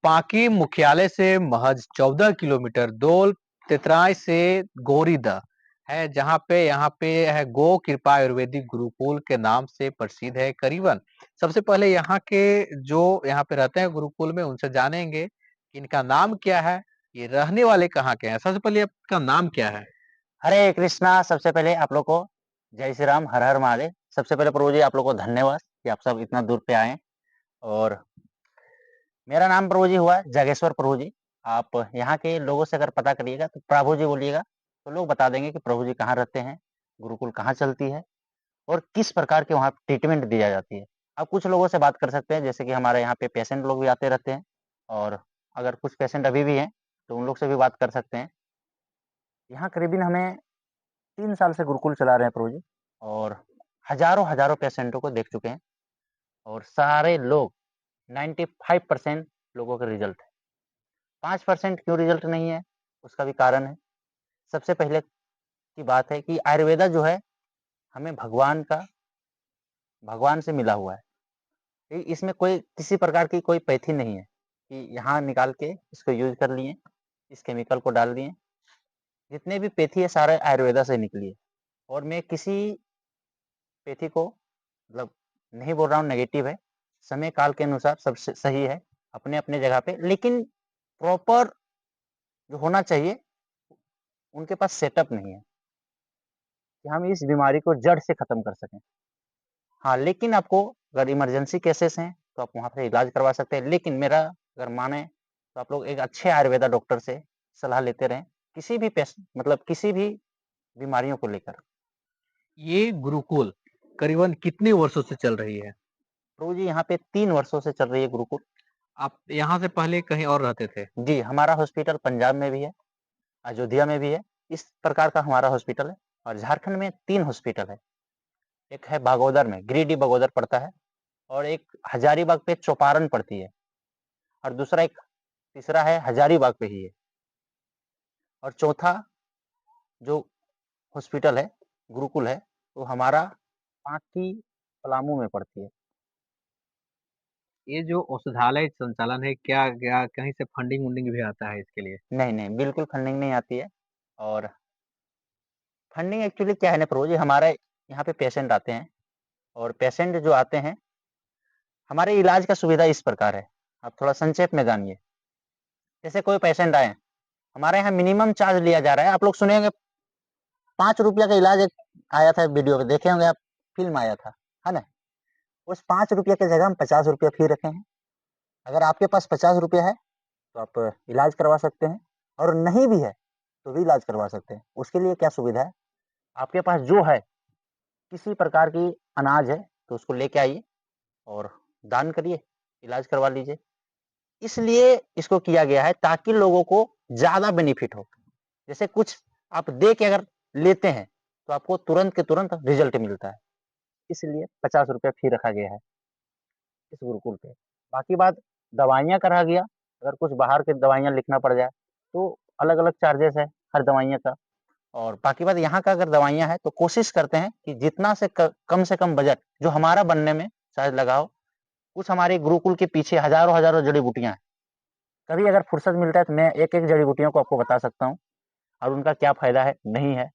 पांकी मुख्यालय से महज 14 किलोमीटर दूर तेतराय से गोरीदा है, जहाँ पे यहाँ पे है गो कृपा आयुर्वेदिक गुरुकुल के नाम से प्रसिद्ध है। करीबन सबसे पहले यहाँ के जो यहाँ पे रहते हैं गुरुकुल में उनसे जानेंगे कि इनका नाम क्या है, ये रहने वाले कहाँ के हैं। सबसे पहले आपका नाम क्या है? हरे कृष्णा। सबसे पहले आप लोग को जय श्री राम, हर हर महादेव। सबसे पहले प्रभु जी आप लोग को धन्यवाद कि आप सब इतना दूर पे आए। और मेरा नाम प्रभु जी हुआ जागेश्वर प्रभु जी। आप यहाँ के लोगों से अगर पता करिएगा तो प्रभु जी बोलिएगा तो लोग बता देंगे कि प्रभु जी कहाँ रहते हैं, गुरुकुल कहाँ चलती है और किस प्रकार के वहाँ ट्रीटमेंट दिया जाती है। आप कुछ लोगों से बात कर सकते हैं, जैसे कि हमारे यहाँ पे पेशेंट लोग भी आते रहते हैं और अगर कुछ पेशेंट अभी भी हैं तो उन लोग से भी बात कर सकते हैं। यहाँ करीबन हमें 3 साल से गुरुकुल चला रहे हैं प्रभु जी, और हजारों हजारों पेशेंटों को देख चुके हैं और सारे लोग 95% लोगों का रिजल्ट है। 5% क्यों रिजल्ट नहीं है, उसका भी कारण है। सबसे पहले की बात है कि आयुर्वेदा जो है हमें भगवान से मिला हुआ है। इसमें कोई किसी प्रकार की कोई पैथी नहीं है कि यहाँ निकाल के इसको यूज कर लिए, इस केमिकल को डाल दिए। जितने भी पैथी है सारे आयुर्वेदा से निकली है। और मैं किसी पैथी को मतलब नहीं बोल रहा हूँ नेगेटिव है, समय काल के अनुसार सब सही है अपने अपने जगह पे, लेकिन प्रॉपर जो होना चाहिए उनके पास सेटअप नहीं है कि हम इस बीमारी को जड़ से खत्म कर सकें। हाँ, लेकिन आपको अगर इमरजेंसी केसेस हैं तो आप वहाँ पे इलाज करवा सकते हैं, लेकिन मेरा अगर माने तो आप लोग एक अच्छे आयुर्वेदा डॉक्टर से सलाह लेते रहें किसी भी मतलब किसी भी बीमारियों को लेकर। ये गुरुकुल करीबन कितने वर्षों से चल रही है? प्रभु जी यहाँ पे 3 वर्षों से चल रही है गुरुकुल। आप यहाँ से पहले कहीं और रहते थे? जी, हमारा हॉस्पिटल पंजाब में भी है, अयोध्या में भी है। इस प्रकार का हमारा हॉस्पिटल है। और झारखंड में 3 हॉस्पिटल है। एक है बागोदर में, गिरिडीह बागोदर पड़ता है, और एक हजारीबाग पे चौपारण पड़ती है, और दूसरा एक तीसरा है हजारीबाग पे ही है, और चौथा जो हॉस्पिटल है, गुरुकुल है, वो हमारा पांकी पलामू में पड़ती है। ये जो औषधालय संचालन है, क्या क्या कहीं से फंडिंग-वंडिंग भी आता है इसके लिए? नहीं, नहीं, बिल्कुल फंडिंग नहीं आती है। और फंडिंग एक्चुअली क्या है ना प्रभु जी, हमारे यहाँ पे पेशेंट आते हैं, और पेशेंट जो आते हैं, हमारे इलाज का सुविधा इस प्रकार है, आप थोड़ा संक्षेप में जानिए। जैसे कोई पेशेंट आए, हमारे यहाँ मिनिमम चार्ज लिया जा रहा है। आप लोग सुने होंगे 5 रुपया का इलाज एक आया था वीडियो पे, देखे होंगे आप, फ़िल्म आया था, है ना? उस 5 रुपया की जगह हम 50 रुपया फ़ी रखे हैं। अगर आपके पास 50 रुपया है तो आप इलाज करवा सकते हैं, और नहीं भी है तो भी इलाज करवा सकते हैं। उसके लिए क्या सुविधा है, आपके पास जो है किसी प्रकार की अनाज है तो उसको लेके आइए और दान करिए, इलाज करवा लीजिए। इसलिए इसको किया गया है ताकि लोगों को ज़्यादा बेनिफिट हो। जैसे कुछ आप दे के अगर लेते हैं तो आपको तुरंत के तुरंत रिजल्ट मिलता है। इसलिए 50 रुपया फ़ी रखा गया है इस गुरुकुल पे। बाकी बात दवाइयाँ का रह गया, अगर कुछ बाहर की दवाइयाँ लिखना पड़ जाए तो अलग-अलग चार्जेस है हर दवाइयाँ का। और बाकी बात यहाँ का अगर दवाइयाँ हैं तो कोशिश करते हैं कि जितना से कम बजट जो हमारा बनने में शायद लगा हो, कुछ हमारे गुरुकुल के पीछे हज़ारों-हज़ारों जड़ी-बूटियाँ हैं। कभी अगर फुर्सत मिलता है तो मैं एक-एक जड़ी-बूटियों को आपको बता सकता हूँ, और उनका क्या फ़ायदा है, नहीं है,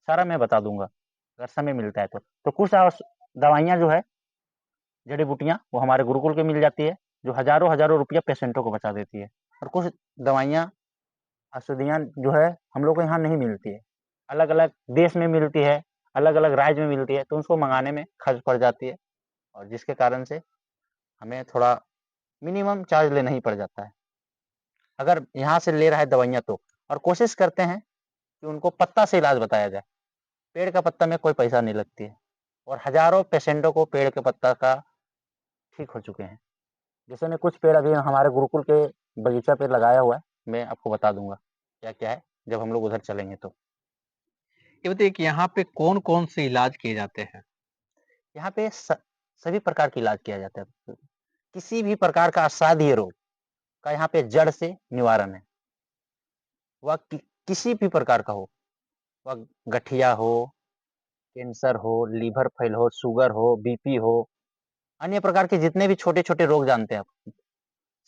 सारा मैं बता दूँगा, अगर समय मिलता है तो। तो कुछ दवाइयाँ जो है, जड़ी-बूटियाँ, वो हमारे गुरुकुल के मिल जाती है, जो हज़ारों-हज़ारों रुपया पेशेंटों को बचा देती है। और कुछ दवाइयाँ, औषधियाँ जो है, हम लोग को यहाँ नहीं मिलती है। अलग-अलग देश में मिलती है, अलग-अलग राज्य में मिलती है, तो उसको मँगाने में खर्च पड़ जाती है, और जिसके कारण से हमें थोड़ा मिनिमम चार्ज लेना ही पड़ जाता है। अगर यहाँ से ले रहा है दवाइयाँ तो, और कोशिश करते हैं कि उनको पत्ता से इलाज बताया जाए। पेड़ का पत्ता में कोई पैसा नहीं लगती है, और हज़ारों पेशेंटों को पेड़ के पत्ता का ठीक हो चुके हैं। जैसे मैं कुछ पेड़ अभी हमारे गुरुकुल के बगीचा पे लगाया हुआ है, मैं आपको बता दूँगा, क्या-क्या है, जब हम लोग उधर चलेंगे तो। ये बताइए कि यहाँ पे कौन-कौन से इलाज किए जाते हैं? यहाँ पे सभी प्रकार का इलाज किया जाता है। किसी भी प्रकार का असाध्य रोग का यहाँ पे जड़ से निवारण है। वह किसी भी प्रकार का हो, वह गठिया हो, कैंसर हो, लीवर फेल हो, शुगर हो, बीपी हो, अन्य प्रकार के जितने भी छोटे-छोटे रोग जानते हैं आप,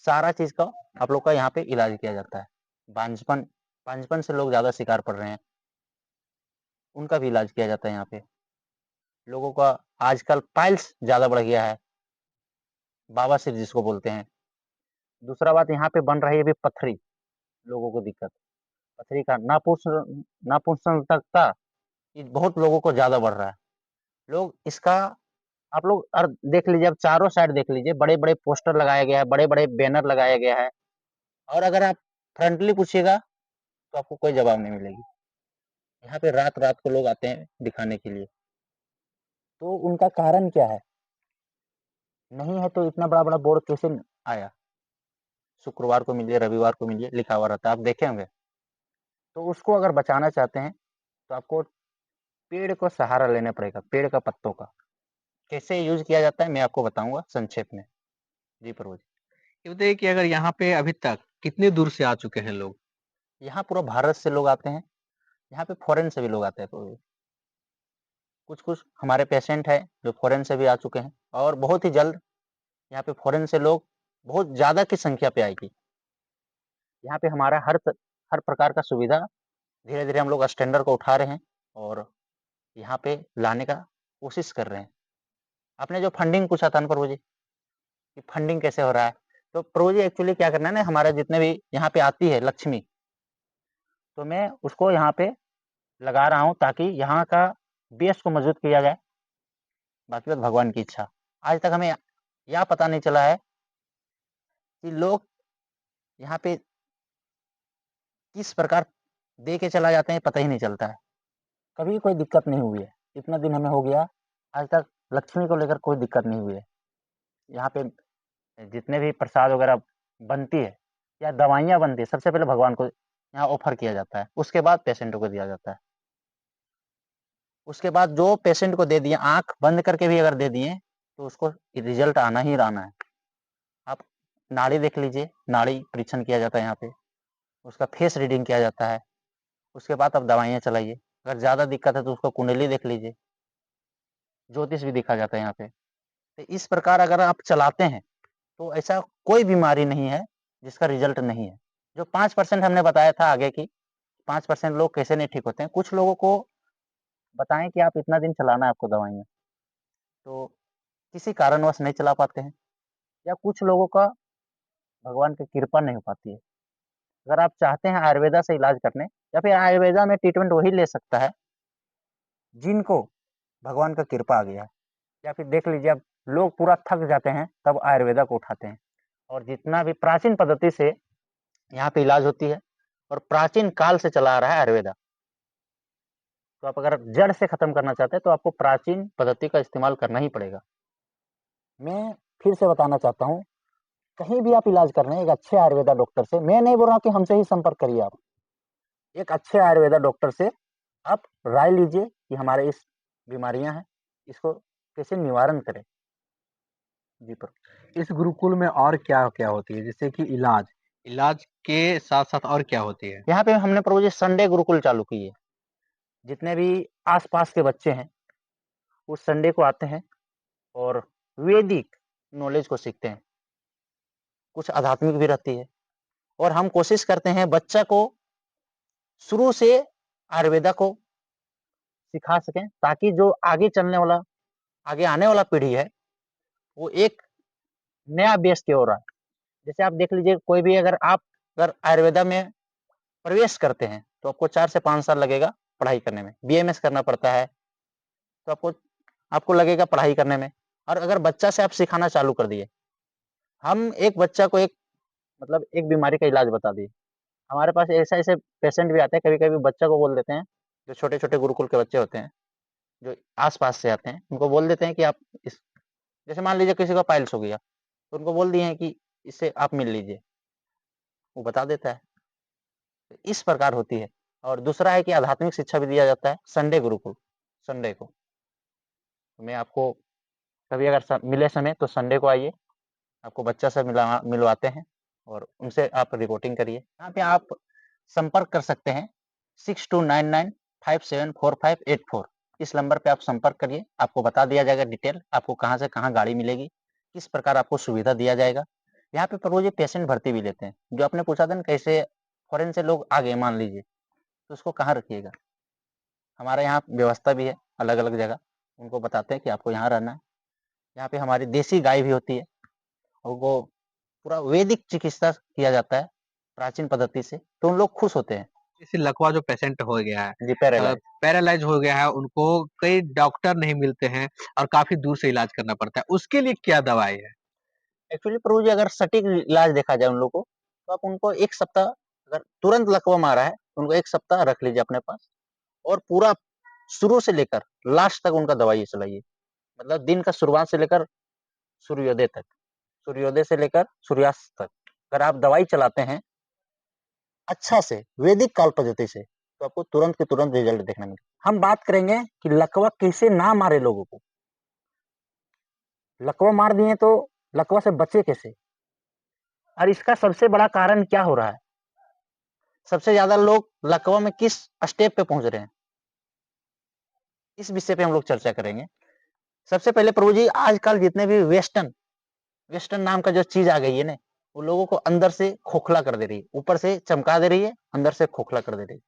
सारा चीज़ का आप लोग का यहाँ पे इलाज किया जाता है। बांझपन बांझपन से लोग ज़्यादा शिकार पड़ रहे हैं, उनका भी इलाज किया जाता है यहाँ पे। लोगों का आजकल पाइल्स ज़्यादा बढ़ गया है, बवासीर जिसको बोलते हैं। दूसरा बात यहाँ पे बन रही है अभी पथरी, लोगों को दिक्कत, पथरी का नपुंसकता, ये बहुत लोगों को ज़्यादा बढ़ रहा है। लोग इसका आप लोग देख लीजिए, अब चारों साइड देख लीजिए, बड़े-बड़े पोस्टर लगाया गया है, बड़े-बड़े बैनर लगाया गया है, और अगर आप फ्रंटली पूछिएगा तो आपको कोई जवाब नहीं मिलेगी। यहाँ पे रात-रात को लोग आते हैं दिखाने के लिए। तो उनका कारण क्या है? नहीं है तो इतना बड़ा-बड़ा बोर्ड कैसे आया? शुक्रवार को मिलिए, रविवार को मिलिए, लिखा हुआ रहता है, आप देखे होंगे। तो उसको अगर बचाना चाहते हैं, तो आपको पेड़ को सहारा लेना पड़ेगा, पेड़ का पत्तों का। कैसे यूज़ किया जाता है, मैं आपको बताऊँगा संक्षेप में। जी प्रभु जी। ये बताइए कि अगर यहाँ पे अभी तक कितने दूर से आ चुके हैं लोग? यहाँ पूरा भारत से लोग आते हैं, यहाँ पे फ़ॉरेन से भी लोग आते हैं प्रभु जी। कुछ-कुछ हमारे पेशेंट हैं, जो फ़ॉरेन से भी आ चुके हैं, और बहुत ही जल्द यहाँ पे फ़ॉरेन से लोग बहुत ज़्यादा की संख्या पे आएगी। यहाँ पे हमारा हर प्रकार का सुविधा धीरे-धीरे हम लोग स्टैंडर्ड को उठा रहे हैं, और यहाँ पे लाने का कोशिश कर रहे हैं। आपने जो फंडिंग पूछा था ना प्रभु जी, कि फंडिंग कैसे हो रहा है? तो प्रभु जी एक्चुअली क्या करना है ना, हमारे जितने भी यहाँ पे आती है लक्ष्मी, तो मैं उसको यहाँ पे लगा रहा हूँ ताकि यहाँ का बेस को मजबूत किया जाए, बाकी बात भगवान की इच्छा। आज तक हमें यह पता नहीं चला है कि लोग यहाँ पे किस प्रकार दे के चला जाते हैं, पता ही नहीं चलता है। कभी कोई दिक्कत नहीं हुई है, इतना दिन हमें हो गया, आज तक लक्ष्मी को लेकर कोई दिक्कत नहीं हुई है। यहाँ पे जितने भी प्रसाद वगैरह बनती है या दवाइयाँ बनती है, सबसे पहले भगवान को यहाँ ऑफर किया जाता है, उसके बाद पेशेंटों को दिया जाता है। उसके बाद जो पेशेंट को दे दिए, आँख बंद करके भी अगर दे दिए, तो उसको रिजल्ट आना ही आना है। आप नाड़ी देख लीजिए, नाड़ी परीक्षण किया जाता है यहाँ पे, उसका फेस रीडिंग किया जाता है, उसके बाद आप दवाइयाँ चलाइए। अगर ज़्यादा दिक्कत है तो उसको कुंडली देख लीजिए, ज्योतिष भी देखा जाता है यहाँ पे। तो इस प्रकार अगर आप चलाते हैं, तो ऐसा कोई बीमारी नहीं है जिसका रिजल्ट नहीं है। जो 5% हमने बताया था आगे की, 5% लोग कैसे नहीं ठीक होते हैं। कुछ लोगों को बताएँ कि आप इतना दिन चलाना है आपको दवाइयाँ, तो किसी कारणवश नहीं चला पाते हैं, या कुछ लोगों का भगवान की कृपा नहीं हो पाती है। अगर आप चाहते हैं आयुर्वेदा से इलाज करने, या फिर आयुर्वेदा में ट्रीटमेंट वही ले सकता है जिनको भगवान का कृपा आ गया है। या फिर देख लीजिए, अब लोग पूरा थक जाते हैं तब आयुर्वेदा को उठाते हैं, और जितना भी प्राचीन पद्धति से यहाँ पे इलाज होती है, और प्राचीन काल से चला आ रहा है आयुर्वेदा। तो आप अगर जड़ से खत्म करना चाहते हैं तो आपको प्राचीन पद्धति का इस्तेमाल करना ही पड़ेगा। मैं फिर से बताना चाहता हूँ, कहीं भी आप इलाज कर रहे हैं एक अच्छे आयुर्वेदा डॉक्टर से, मैं नहीं बोल रहा हूँ कि हमसे ही संपर्क करिए आप। एक अच्छे आयुर्वेदा डॉक्टर से आप राय लीजिए कि हमारे इस बीमारियाँ हैं, इसको कैसे निवारण करें। जी पर इस गुरुकुल में और क्या-क्या होती है? जैसे कि इलाज के साथ-साथ और क्या होती है? यहाँ पे हमने प्रभु जी संडे गुरुकुल चालू की है। जितने भी आस-पास के बच्चे हैं, वो संडे को आते हैं और वैदिक नॉलेज को सीखते हैं। कुछ आध्यात्मिक भी रहती है, और हम कोशिश करते हैं बच्चा को शुरू से आयुर्वेदा को सिखा सकें, ताकि जो आगे आने वाला पीढ़ी है, वो एक नया बेस की ओर आए। जैसे आप देख लीजिए, कोई भी अगर आयुर्वेदा में प्रवेश करते हैं, तो आपको 4 से 5 साल लगेगा पढ़ाई करने में। बीएमएस करना पड़ता है, तो आपको आपको लगेगा पढ़ाई करने में। और अगर बच्चा से आप सिखाना चालू कर दिए, हम एक बच्चा को एक बीमारी का इलाज बता दिए। हमारे पास ऐसे-ऐसे पेशेंट भी आते हैं, कभी-कभी बच्चा को बोल देते हैं, जो छोटे-छोटे गुरुकुल के बच्चे होते हैं, जो आस-पास से आते हैं, उनको बोल देते हैं कि आप इस जैसे मान लीजिए किसी को पाइल्स हो गया, तो उनको बोल दिए हैं कि इससे आप मिल लीजिए, वो बता देता है। तो इस प्रकार होती है। और दूसरा है कि आध्यात्मिक शिक्षा भी दिया जाता है संडे गुरुकुल, संडे को। तो मैं आपको कभी अगर मिले समय तो संडे को आइए, आपको बच्चा से मिलवाते हैं, और उनसे आप रिपोर्टिंग करिए। यहाँ पे आप संपर्क कर सकते हैं 6299574584। इस नंबर पे आप संपर्क करिए, आपको बता दिया जाएगा डिटेल, आपको कहाँ से कहाँ गाड़ी मिलेगी, किस प्रकार आपको सुविधा दिया जाएगा। यहाँ पे प्रभु जी पेशेंट भर्ती भी लेते हैं। जो आपने पूछा था ना कैसे फ़ॉरेन से लोग आ गए मान लीजिए, तो उसको कहाँ रखिएगा? हमारे यहाँ व्यवस्था भी है अलग-अलग जगह, उनको बताते हैं कि आपको यहाँ रहना है। यहाँ पे हमारी देसी गाय भी होती है और वो पूरा वैदिक चिकित्सा किया जाता है, प्राचीन पद्धति से, तो उन लोग खुश होते हैं। जैसे लकवा जो पेशेंट हो गया है, जी, पैरालाइज़। पैरालाइज हो गया है, उनको कई डॉक्टर नहीं मिलते हैं और काफ़ी दूर से इलाज करना पड़ता है, उसके लिए क्या दवाई है? एक्चुअली प्रभु जी अगर सटीक इलाज देखा जाए उन लोगों को, तो आप उनको 1 सप्ताह अगर तुरंत लकवा मारा है, तो उनको 1 सप्ताह रख लीजिए अपने पास और पूरा शुरू से लेकर लास्ट तक उनका दवाई चलाइए। मतलब दिन का शुरुआत से लेकर सूर्योदय तक, सूर्योदय से लेकर सूर्यास्त तक अगर आप दवाई चलाते हैं अच्छा से वैदिक काल पद्धति से, तो आपको तुरंत के तुरंत रिजल्ट देखने मिलेगा। हम बात करेंगे कि लकवा कैसे ना मारे लोगों को। लकवा मार दिए तो लकवा से बचे कैसे? और इसका सबसे बड़ा कारण क्या हो रहा है? सबसे ज़्यादा लोग लकवा में किस स्टेप पे पहुँच रहे हैं? इस विषय पे हम लोग चर्चा करेंगे। सबसे पहले प्रभु जी आजकल जितने भी वेस्टर्न वेस्टर्न नाम का जो चीज़ आ गई है ना, वो लोगों को अंदर से खोखला कर दे रही है। ऊपर से चमका दे रही है, अंदर से खोखला कर दे रही है।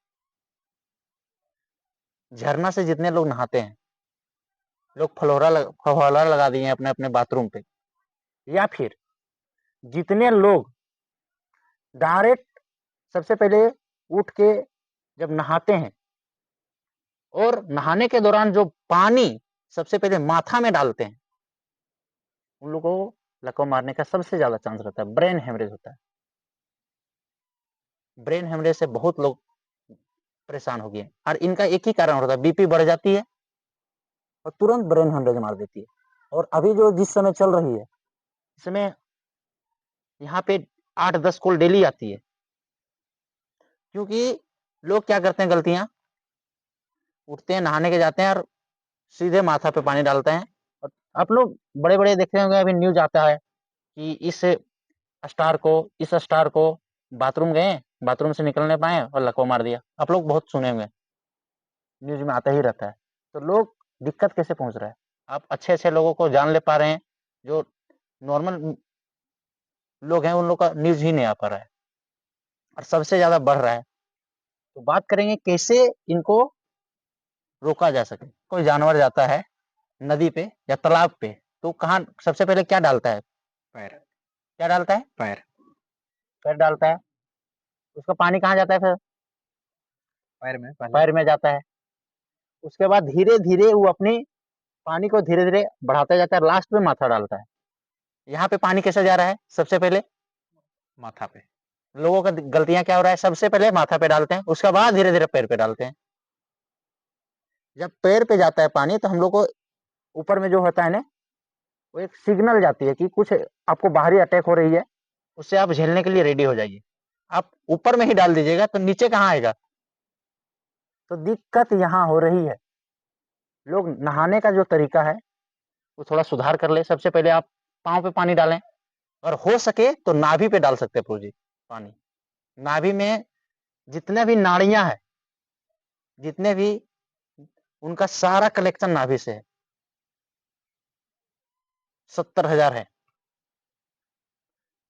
झरना से जितने लोग नहाते हैं, लोग फव्वारा लगा दिए हैं अपने-अपने बाथरूम पे या फिर जितने लोग डायरेक्ट सबसे पहले उठ के जब नहाते हैं और नहाने के दौरान जो पानी सबसे पहले माथा में डालते हैं, उन लोगों को लकवा मारने का सबसे ज़्यादा चांस रहता है, ब्रेन हेमरेज होता है। ब्रेन हेमरेज से बहुत लोग परेशान हो गए और इनका एक ही कारण होता है, बीपी बढ़ जाती है और तुरंत ब्रेन हेमरेज मार देती है। और अभी जो जिस समय चल रही है, इस समय यहाँ पे 8-10 कॉल डेली आती है, क्योंकि लोग क्या करते हैं गलतियाँ, उठते हैं, नहाने के जाते हैं और सीधे माथा पे पानी डालते हैं। और आप लोग बड़े-बड़े देखे होंगे अभी न्यूज़ आता है कि इस स्टार को बाथरूम गए, बाथरूम से निकल नहीं पाए और लकवा मार दिया। आप लोग बहुत सुने होंगे, न्यूज़ में आता ही रहता है। तो लोग दिक्कत कैसे पहुँच रहा है? आप अच्छे-अच्छे लोगों को जान ले पा रहे हैं, जो नॉर्मल लोग हैं उन लोग का न्यूज़ ही नहीं आ पा रहा है और सबसे ज़्यादा बढ़ रहा है। तो बात करेंगे कैसे इनको रोका जा सके। कोई जानवर जाता है नदी पे या तालाब पे, तो कहाँ सबसे पहले क्या डालता है? पैर, क्या डालता है? पैर, पैर डालता है। उसका पानी कहाँ जाता है फिर? पैर में पहले। पैर में जाता है। उसके बाद धीरे-धीरे वो अपनी पानी को धीरे-धीरे बढ़ाता जाता है, लास्ट में माथा डालता है। यहाँ पे पानी कैसे जा रहा है? सबसे पहले माथा पे। लोगों का गलतियाँ क्या हो रहा है? सबसे पहले माथा पे डालते हैं, उसके बाद धीरे-धीरे पैर पे डालते हैं। जब पैर पे जाता है पानी तो हम लोग को ऊपर में जो होता है ना, वो एक सिग्नल जाती है कि कुछ आपको बाहरी अटैक हो रही है, उससे आप झेलने के लिए रेडी हो जाइए। आप ऊपर में ही डाल दीजिएगा तो नीचे कहाँ आएगा? तो दिक्कत यहाँ हो रही है। लोग नहाने का जो तरीका है, वो थोड़ा सुधार कर ले। सबसे पहले आप पाँव पे पानी डालें और हो सके तो नाभि पे डाल सकते हैं प्रभु जी पानी। नाभि में जितने भी नाड़ियाँ हैं, जितने भी उनका सारा कलेक्शन नाभि से है। 70,000 है।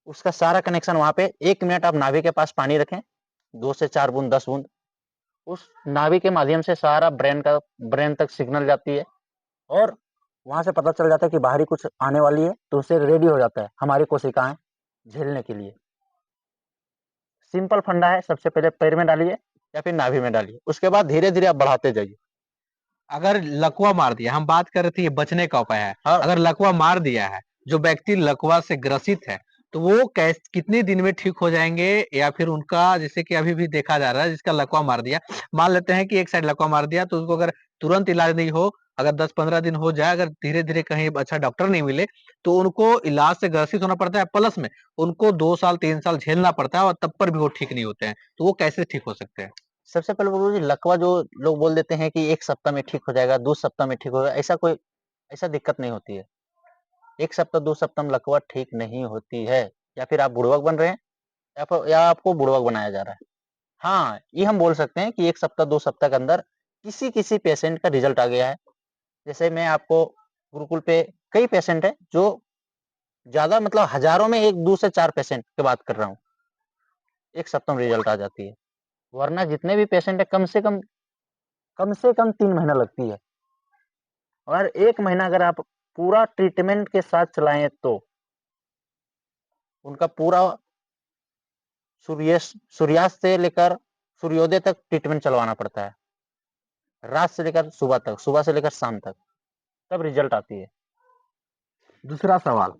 उसका सारा कनेक्शन वहाँ पे 1 मिनट आप नाभि के पास पानी रखें, 2 से 4 बूँद, 10 बूँद। उस नाभि के माध्यम से सारा ब्रेन तक सिग्नल जाती है और वहाँ से पता चल जाता है कि बाहरी कुछ आने वाली है, तो उससे रेडी हो जाता है हमारी कोशिकाएँ झेलने के लिए। सिंपल फंडा है, सबसे पहले पैर में डालिए या फिर नाभि में डालिए, उसके बाद धीरे-धीरे आप बढ़ाते जाइए। अगर लकवा मार दिया, हम बात कर रहे थे ये बचने का उपाय है। और अगर लकवा मार दिया है, जो व्यक्ति लकवा से ग्रसित है, तो वो कितने दिन में ठीक हो जाएँगे या फिर उनका जैसे कि अभी भी देखा जा रहा है जिसका लकवा मार दिया, मान लेते हैं कि एक साइड लकवा मार दिया तो उसको अगर तुरंत इलाज नहीं हो, अगर 10-15 दिन हो जाए, अगर धीरे-धीरे कहीं अच्छा डॉक्टर नहीं मिले, तो उनको इलाज से ग्रसित होना पड़ता है प्लस में उनको 2 साल 3 साल झेलना पड़ता है और तब पर भी वो ठीक नहीं होते हैं। तो वो कैसे ठीक हो सकते हैं? सबसे पहले गुरुजी लकवा जो लोग बोल देते हैं कि 1 सप्ताह में ठीक हो जाएगा, 2 सप्ताह में ठीक होगा, ऐसा दिक्कत नहीं होती है। 1 सप्ताह, 2 सप्ताह में लकवा ठीक नहीं होती है। या फिर आप बुड़बक बन रहे हैं या आपको बुड़बक बनाया जा रहा है। हाँ, ये हम बोल सकते हैं कि 1 सप्ताह, 2 सप्ताह के अंदर किसी-किसी पेशेंट का रिज़ल्ट आ गया है। जैसे मैं आपको गुरुकुल पे कई पेशेंट हैं जो ज़्यादा मतलब हज़ारों में 1 2 से 4 पेशेंट की बात कर रहा हूँ। 1 सप्ताह में रिज़ल्ट आ जाती है। वरना जितने भी पेशेंट हैं कम से कम 3 महीना लगती है। और 1 महीना अगर आप पूरा ट्रीटमेंट के साथ चलाएँ तो उनका पूरा सूर्यास्त से लेकर सूर्योदय तक ट्रीटमेंट चलवाना पड़ता है। रात से लेकर सुबह तक, सुबह से लेकर शाम तक, तब रिज़ल्ट आती है। दूसरा सवाल,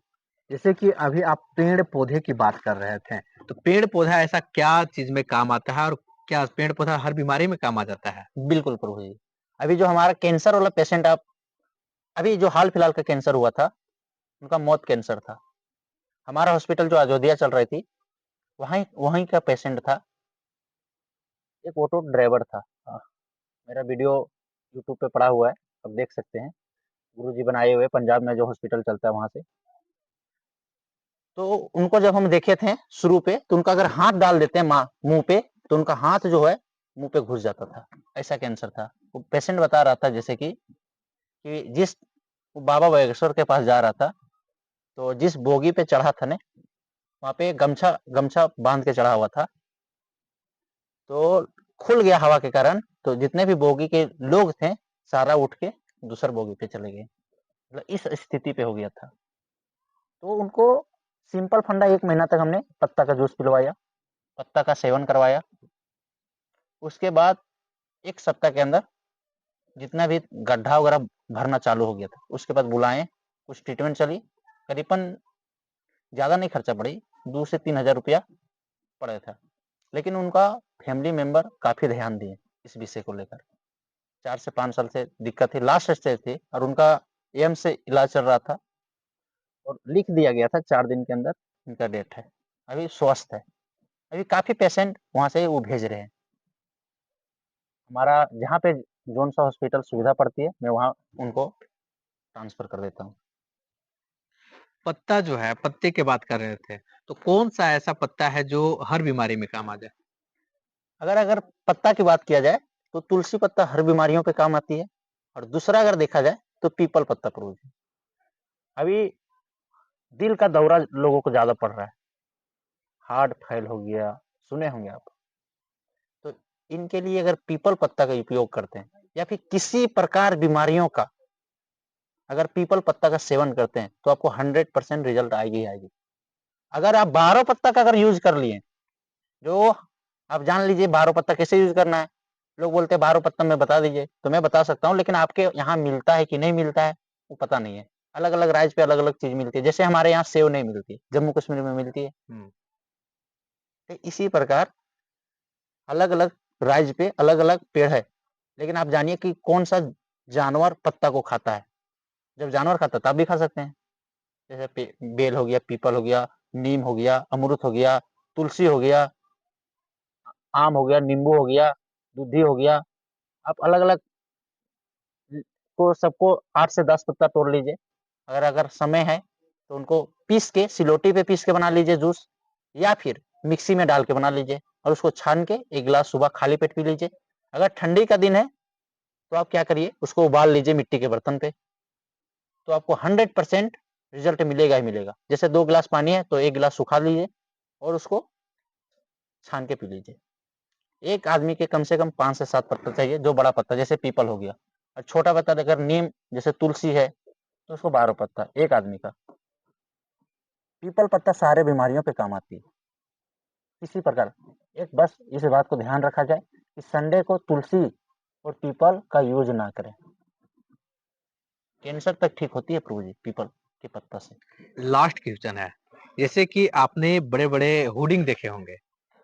जैसे कि अभी आप पेड़-पौधे की बात कर रहे थे, तो पेड़-पौधा ऐसा क्या चीज़ में काम आता है और क्या पेड़-पौधा हर बीमारी में काम आ जाता है? बिल्कुल प्रभु जी। अभी जो हमारा कैंसर वाला पेशेंट आप अभी जो हाल-फिलहाल का कैंसर हुआ था, उनका मौत कैंसर था। हमारा हॉस्पिटल जो अयोध्या चल रही थी, वहीं वहीं का पेशेंट था। एक ऑटो ड्राइवर था। मेरा वीडियो यूट्यूब पे पड़ा हुआ है, आप देख सकते हैं। गुरुजी बनाए हुए पंजाब में जो हॉस्पिटल चलता है वहाँ से। तो उनको जब हम देखे थे शुरू पे, तो उनका अगर हाथ डाल देते हैं मुँह पे, तो उनका हाथ जो है मुँह पे घुस जाता था। ऐसा कैंसर था। वो पेशेंट बता रहा था जैसे कि जिस वो बाबा बागेश्वर के पास जा रहा था, तो जिस बोगी पे चढ़ा था ने, वहाँ पे गमछा गमछा बाँध के चढ़ा हुआ था। तो खुल गया हवा के कारण, तो जितने भी बोगी के लोग थे, सारा उठ के दूसर बोगी पे चले गए। मतलब इस स्थिति पे हो गया था। तो उनको सिंपल फंडा 1 महीना तक हमने पत्ता का जूस पिलवाया, पत्ता का सेवन करवाया। उसके बाद 1 सप्ताह के अंदर जितना भी गड्ढा वगैरह भरना चालू हो गया था। उसके बाद बुलाएँ, कुछ ट्रीटमेंट चली, करीबन ज़्यादा नहीं खर्चा पड़ी, 2 से 3 हज़ार रुपया पड़ा था। लेकिन उनका फैमिली मेंबर काफ़ी ध्यान दिए इस विषय को लेकर। 4 से 5 साल से दिक्कत थी, लास्ट स्टेज थी और उनका एम्स से इलाज चल रहा था और लिख दिया गया था 4 दिन के अंदर इनका डेथ है। अभी स्वस्थ है। अभी काफ़ी पेशेंट वहाँ से वो भेज रहे हैं। हमारा जहाँ पे जौन-सा हॉस्पिटल सुविधा पड़ती है, मैं वहाँ उनको ट्रांसफ़र कर देता हूँ। पत्ता जो है, पत्ते की बात कर रहे थे, तो कौन-सा ऐसा पत्ता है जो हर बीमारी में काम आ जाए? अगर पत्ता की बात किया जाए, तो तुलसी पत्ता हर बीमारियों पे काम आती है और दूसरा अगर देखा जाए, तो पीपल पत्ता प्रभु जी। अभी दिल का दौरा लोगों को ज़्यादा पड़ रहा है। हार्ट फेल हो गया, सुने होंगे आप। तो इनके लिए अगर पीपल पत्ता का उपयोग करते हैं या फिर किसी प्रकार बीमारियों का अगर पीपल पत्ता का सेवन करते हैं, तो आपको 100% रिज़ल्ट आएगी ही आएगी। अगर आप 12 पत्ता का अगर यूज़ कर लिए, जो आप जान लीजिए 12 पत्ता कैसे यूज़ करना है। लोग बोलते हैं 12 पत्ता में बता दीजिए, तो मैं बता सकता हूँ, लेकिन आपके यहाँ मिलता है कि नहीं मिलता है, वो पता नहीं है। अलग-अलग राज्य पे अलग-अलग चीज़ मिलती है। जैसे हमारे यहाँ सेव नहीं मिलती, जम्मू-कश्मीर में मिलती है। हुँ। तो इसी प्रकार अलग-अलग राज्य पे अलग-अलग पेड़ है। लेकिन आप जानिए कि कौन-सा जानवर पत्ता को खाता है। जब जानवर खाता है तब भी खा सकते हैं। जैसे बेल हो गया, पीपल हो गया, नीम हो गया, अमरूद हो गया, तुलसी हो गया, आम हो गया, नींबू हो गया, दूधी हो गया। आप अलग-अलग को सबको 8 से 10 पत्ता तोड़ लीजिए। अगर समय है तो उनको पीस के सिलौटी पे पीस के बना लीजिए जूस या फिर मिक्सी में डाल के बना लीजिए और उसको छान के 1 गिलास सुबह खाली पेट पी लीजिए। अगर ठंडी का दिन है तो आप क्या करिए उसको उबाल लीजिए मिट्टी के बर्तन पे, तो आपको 100% रिज़ल्ट मिलेगा ही मिलेगा। जैसे 2 गिलास पानी है तो 1 गिलास सुखा लीजिए और उसको छान के पी लीजिए। एक आदमी के कम से कम 5 से 7 पत्ता चाहिए, जो बड़ा पत्ता जैसे पीपल हो गया और छोटा पत्ता अगर नीम जैसे तुलसी है तो उसको 12 पत्ता एक आदमी का। पीपल पत्ता सारे बीमारियों पे काम आती है। इसी प्रकार एक बस इस बात को ध्यान रखा जाए कि संडे को तुलसी और पीपल का यूज़ ना करें। कैंसर तक ठीक होती है प्रभु जी पीपल के पत्ता से। लास्ट क्वेश्चन है, जैसे कि आपने बड़े-बड़े होर्डिंग देखे होंगे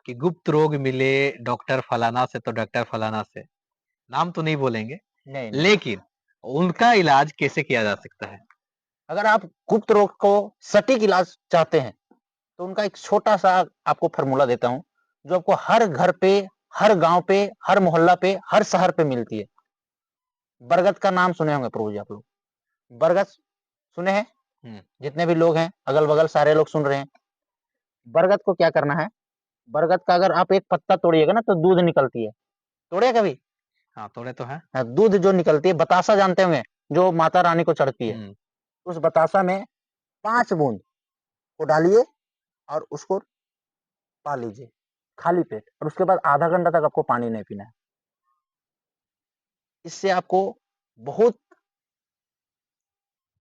कि गुप्त रोग मिले डॉक्टर फलाना से तो डॉक्टर फलाना से, नाम तो नहीं बोलेंगे, नहीं, नहीं। लेकिन उनका इलाज कैसे किया जा सकता है? अगर आप गुप्त रोग को सटीक इलाज चाहते हैं तो उनका एक छोटा-सा आपको फ़ॉर्मूला देता हूँ, जो आपको हर घर पे, हर गाँव पे, हर मोहल्ला पे, हर शहर पे मिलती है। बरगद का नाम सुने होंगे प्रभु जी आप लोग। बरगद सुने हैं? हुँ। जितने भी लोग हैं, अगल-बगल सारे लोग सुन रहे हैं। बरगद को क्या करना है, बरगद का अगर आप एक पत्ता तोड़िएगा ना तो दूध निकलती है। तोड़े हैं कभी? हाँ, थोड़े तो हैं। दूध जो निकलती है, बतासा जानते होंगे, जो माता रानी को चढ़ती है। हुँ। उस बतासा में 5 बूँद को डालिए और उसको पा लीजिए खाली पेट, और उसके बाद आधा घंटा तक आपको पानी नहीं पीना है। इससे आपको बहुत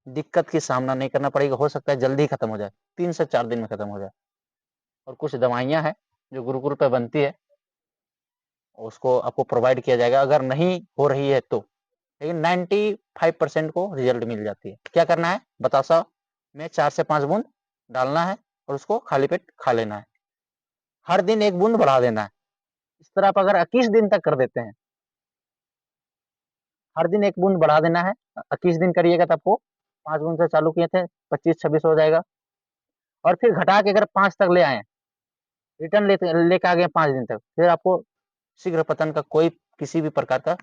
दिक्कत की सामना नहीं करना पड़ेगा, हो सकता है जल्दी खत्म हो जाए, 3 से 4 दिन में खत्म हो जाए। और कुछ दवाइयाँ हैं जो गुरुकुल पे बनती है, उसको आपको प्रोवाइड किया जाएगा अगर नहीं हो रही है तो, लेकिन 95% को रिजल्ट मिल जाती है। क्या करना है, बतासा में 4 से 5 बूंद डालना है और उसको खाली पेट खा लेना है। हर दिन 1 बूंद बढ़ा देना है। इस तरह आप अगर 21 दिन तक कर देते हैं, हर दिन 1 बूंद बढ़ा देना है, 21 दिन करिएगा तो आपको 5 बूंद से चालू किए थे, 25-26 हो जाएगा। और फिर घटा के अगर 5 तक ले आए, रिटर्न लेके आ गए 5 दिन तक, फिर आपको शीघ्र पतन का कोई किसी भी प्रकार का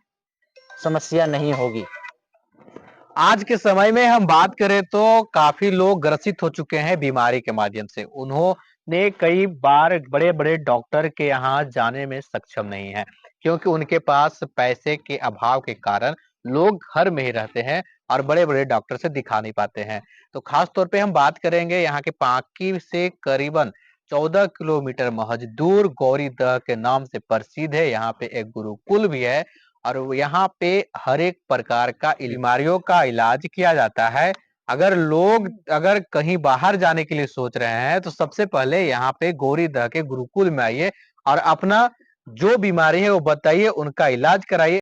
समस्या नहीं होगी। आज के समय में हम बात करें तो काफी लोग ग्रसित हो चुके हैं बीमारी के माध्यम से। उन्होंने कई बार बड़े-बड़े डॉक्टर के यहाँ जाने में सक्षम नहीं है, क्योंकि उनके पास पैसे के अभाव के कारण लोग घर में ही रहते हैं और बड़े-बड़े डॉक्टर से दिखा नहीं पाते हैं। तो खास तौर पे हम बात करेंगे यहाँ के पांकी से करीबन 14 किलोमीटर महज दूर गौरीदह के नाम से प्रसिद्ध है। यहाँ पे एक गुरुकुल भी है और यहाँ पे हर एक प्रकार का बीमारियों का इलाज किया जाता है। अगर कहीं बाहर जाने के लिए सोच रहे हैं तो सबसे पहले यहाँ पे गौरीदह के गुरुकुल में आइए और अपना जो बीमारी है वो बताइए, उनका इलाज कराइए।